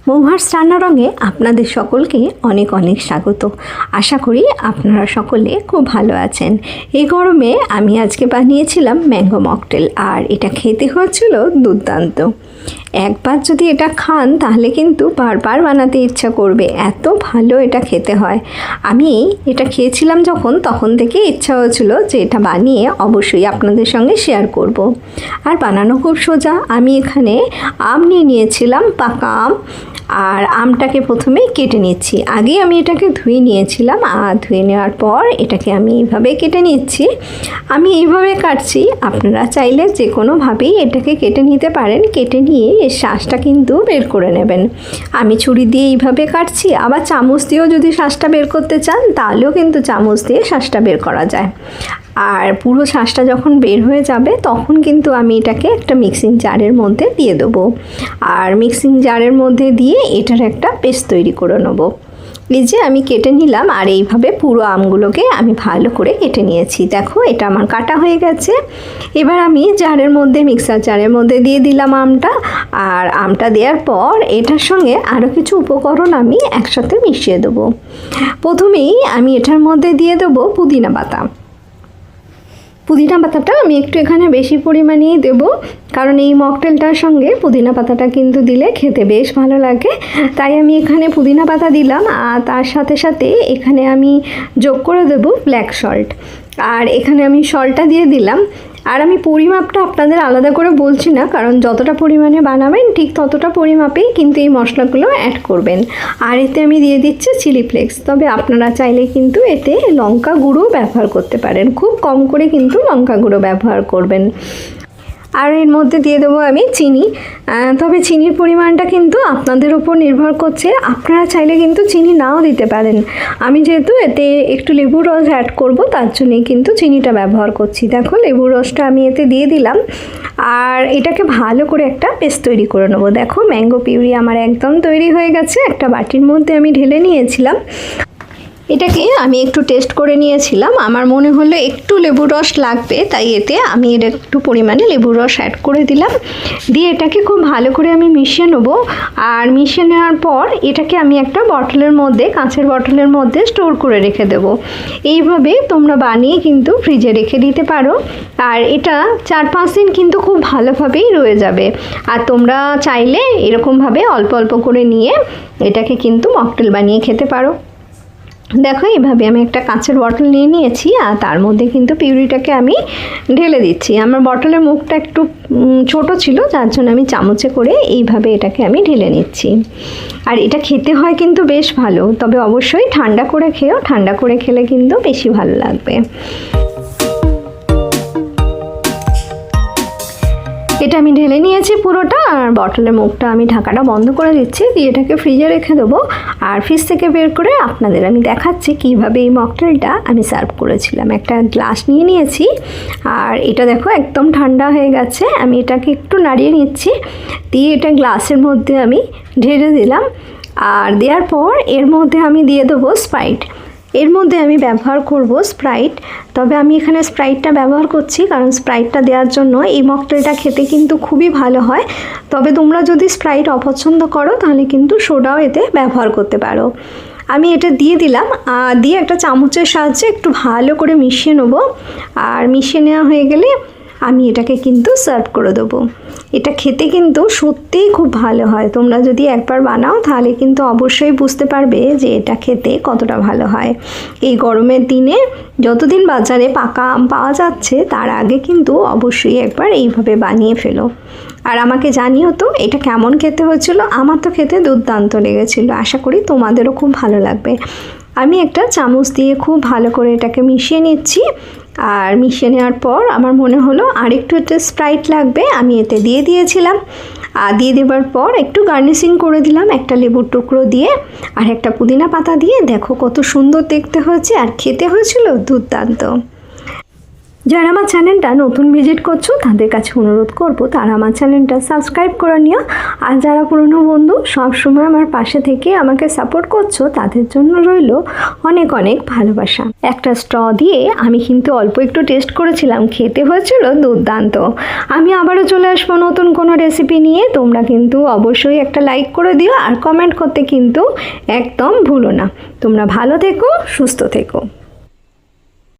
মৌহার্স রান্নারঙে আপনাদের সকলকে অনেক অনেক স্বাগত। আশা করি আপনারা সকলে খুব ভালো আছেন। এই গরমে আমি আজকে বানিয়েছিলাম ম্যাঙ্গো মকটেল, আর এটা খেতে হয়েছিল দুর্দান্ত। একবার যদি এটা খান তাহলে কিন্তু বারবার বানাতে ইচ্ছা করবে, এত ভালো এটা খেতে হয়। আমি এটা খেয়েছিলাম তখন থেকে ইচ্ছা হয়েছিল যে এটা বানিয়ে অবশ্যই আপনাদের সঙ্গে শেয়ার করব। আর বানানো খুব সোজা। আমি এখানে আম নিয়েছিলাম, পাকা আম, আর আমটাকে প্রথমে কেটে নিচ্ছি। আগে আমি এটাকে ধুয়ে নিয়েছিলাম, আর ধুয়ে নেওয়ার পর এটাকে আমি এইভাবে কেটে নিচ্ছি। আমি এইভাবে কাটছি, আপনারা চাইলে যে কোনোভাবেই এটাকে কেটে নিতে পারেন। কেটে নিয়ে এর শাঁসটা কিন্তু বের করে নেবেন। আমি ছুরি দিয়ে এইভাবে কাটছি, আবার চামচ দিয়েও যদি শাঁসটা বের করতে চান তাহলেও কিন্তু চামচ দিয়ে শাঁসটা বের করা যায়। আর পুরো শাঁসটা যখন বের হয়ে যাবে তখন কিন্তু আমি এটাকে একটা মিক্সিং জারের মধ্যে দিয়ে দেবো। আর মিক্সিং জারের মধ্যে দিয়ে এটার একটা পেস্ট তৈরি করে নেব। এই যে আমি কেটে নিলাম, আর এইভাবে পুরো আমগুলোকে আমি ভালো করে কেটে নিয়েছি। দেখো এটা আমার কাটা হয়ে গেছে। এবার আমি জারের মধ্যে, মিক্সার জারের মধ্যে দিয়ে দিলাম আমটা। আর আমটা দেওয়ার পর এটার সঙ্গে আরও কিছু উপকরণ আমি একসাথে মিশিয়ে দেবো। প্রথমেই আমি এটার মধ্যে দিয়ে দেবো পুদিনা পাতা। পুদিনা পাতাটা আমি একটু এখানে বেশি পরিমাণেই দেব, কারণ এই মকটেলটার সঙ্গে পুদিনা পাতাটা কিন্তু দিলে খেতে বেশ ভালো লাগে। তাই আমি এখানে পুদিনা পাতা দিলাম, আর তার সাথে সাথে এখানে আমি যোগ করে দেব ব্ল্যাক সল্ট। আর এখানে আমি সল্টটা দিয়ে দিলাম। আর আমি পরিমাপটা আপনাদের আলাদা করে বলছি না, কারণ যতটা পরিমাণে বানাবেন ঠিক ততটা পরিমাপেই কিন্তু এই মশলাগুলো অ্যাড করবেন। আর এতে আমি দিয়ে দিচ্ছি চিলি ফ্লেক্স। তবে আপনারা চাইলে কিন্তু এতে লঙ্কা গুঁড়ো ব্যবহার করতে পারেন, খুব কম করে কিন্তু লঙ্কা গুঁড়ো ব্যবহার করবেন। আর এর মধ্যে দিয়ে দেবো আমি চিনি। তবে চিনির পরিমাণটা কিন্তু আপনাদের উপর নির্ভর করছে, আপনারা চাইলে কিন্তু চিনি নাও দিতে পারেন। আমি যেহেতু এতে একটু লেবুর রস অ্যাড করব, তার জন্যই কিন্তু চিনিটা ব্যবহার করছি। দেখো লেবুর রসটা আমি এতে দিয়ে দিলাম, আর এটাকে ভালো করে একটা পেস্ট তৈরি করে নেবো। দেখো ম্যাঙ্গো পিউরি আমার একদম তৈরি হয়ে গেছে। একটা বাটির মধ্যে আমি ঢেলে নিয়েছিলাম। এটাকে আমি একটু টেস্ট করে নিয়েছিলাম, আমার মনে হলো একটু লেবুর রস লাগবে, তাই এতে আমি এর একটু পরিমাণে লেবুর রস অ্যাড করে দিলাম। দিয়ে এটাকে খুব ভালো করে আমি মিশিয়ে নেবো। আর মিশিয়ে নেওয়ার পর এটাকে আমি একটা বটলের মধ্যে, কাঁচের বটলের মধ্যে স্টোর করে রেখে দেবো। এইভাবে তোমরা বানিয়ে কিন্তু ফ্রিজে রেখে দিতে পারো, আর এটা 4-5 দিন কিন্তু খুব ভালোভাবেই রয়ে যাবে। আর তোমরা চাইলে এরকমভাবে অল্প অল্প করে নিয়ে এটাকে কিন্তু মকটেল বানিয়ে খেতে পারো। দেখো এইভাবে আমি একটা কাঁচের বটল নিয়ে নিয়েছি, আর তার মধ্যে কিন্তু পিউরিটাকে আমি ঢেলে দিচ্ছি। আমার বটলের মুখটা একটু ছোট ছিল, যার জন্য আমি চামচে করে এইভাবে এটাকে আমি ঢেলে নিচ্ছি। আর এটা খেতে হয় কিন্তু বেশ ভালো, তবে অবশ্যই ঠান্ডা করে খেও, ঠান্ডা করে খেলে কিন্তু বেশি ভালো লাগবে। এটা আমি ঢেলে নিয়েছি পুরোটা, আর বটলের মুখটা আমি ঢাকাটা বন্ধ করে দিচ্ছি, দিয়ে এটাকে ফ্রিজে রেখে দেবো। আর ফ্রিজ থেকে বের করে আপনাদের আমি দেখাচ্ছি কীভাবে এই মকটেলটা আমি সার্ভ করেছিলাম। একটা গ্লাস নিয়ে নিয়েছি, আর এটা দেখো একদম ঠান্ডা হয়ে গেছে। আমি এটাকে একটু নাড়িয়ে নিচ্ছি, দিয়ে এটা গ্লাসের মধ্যে আমি ঢেলে দিলাম। আর দেওয়ার পর এর মধ্যে আমি দিয়ে দেবো স্প্রাইট। এর মধ্যে আমি ব্যবহার করব স্প্রাইট। তবে আমি এখানে স্প্রাইটটা ব্যবহার করছি কারণ স্প্রাইটটা দেওয়ার জন্য এই মকটেলটা খেতে কিন্তু খুবই ভালো হয়। তবে তোমরা যদি স্প্রাইট অপছন্দ করো তাহলে কিন্তু সোডাও এতে ব্যবহার করতে পারো। আমি এটা দিয়ে দিলাম, দিয়ে একটা চামচের সাহায্যে একটু ভালো করে মিশিয়ে নেব। আর মিশিয়ে নেওয়া হয়ে গেলে আমি এটাকে কিন্তু সার্ভ করে দেবো। এটা খেতে কিন্তু সত্যিই খুব ভালো হয়। তোমরা যদি একবার বানাও তাহলে কিন্তু অবশ্যই বুঝতে পারবে যে এটা খেতে কতটা ভালো হয়। এই গরমের দিনে যতদিন বাজারে পাকা আম পাওয়া যাচ্ছে তার আগে কিন্তু অবশ্যই একবার এইভাবে বানিয়ে ফেলো। আর আমাকে জানিও তো এটা কেমন খেতে হয়েছিল। আমার তো খেতে দুর্দান্ত লেগেছিল, আশা করি তোমাদেরও খুব ভালো লাগবে। আমি একটা চামচ দিয়ে খুব ভালো করে এটাকে মিশিয়ে নিচ্ছি। আর মিশিয়ে নেওয়ার পর আমার মনে হলো আরেকটু এতে স্প্রাইট লাগবে, আমি এতে দিয়ে দিয়েছিলাম। আর দিয়ে দেওয়ার পর একটু গার্নিশিং করে দিলাম একটা লেবুর টুকরো দিয়ে, আর একটা পুদিনা পাতা দিয়ে। দেখো কত সুন্দর দেখতে হয়েছে, আর খেতে হয়েছিল দুর্দান্ত। যারা আমার চ্যানেলটা নতুন ভিজিট করছো তাদের কাছে অনুরোধ করব তারা আমার চ্যানেলটা সাবস্ক্রাইব করে নিও। আর যারা পুরনো বন্ধু সবসময় আমার পাশে থেকে আমাকে সাপোর্ট করছো তাদের জন্য রইল অনেক অনেক ভালোবাসা। একটা স্ট্র দিয়ে আমি কিন্তু অল্প একটু টেস্ট করেছিলাম, খেতে হয়েছিল দুর্দান্ত। আমি আবারও চলে আসবো নতুন কোনো রেসিপি নিয়ে। তোমরা কিন্তু অবশ্যই একটা লাইক করে দিও আর কমেন্ট করতে কিন্তু একদম ভুলো না। তোমরা ভালো থেকো, সুস্থ থেকো।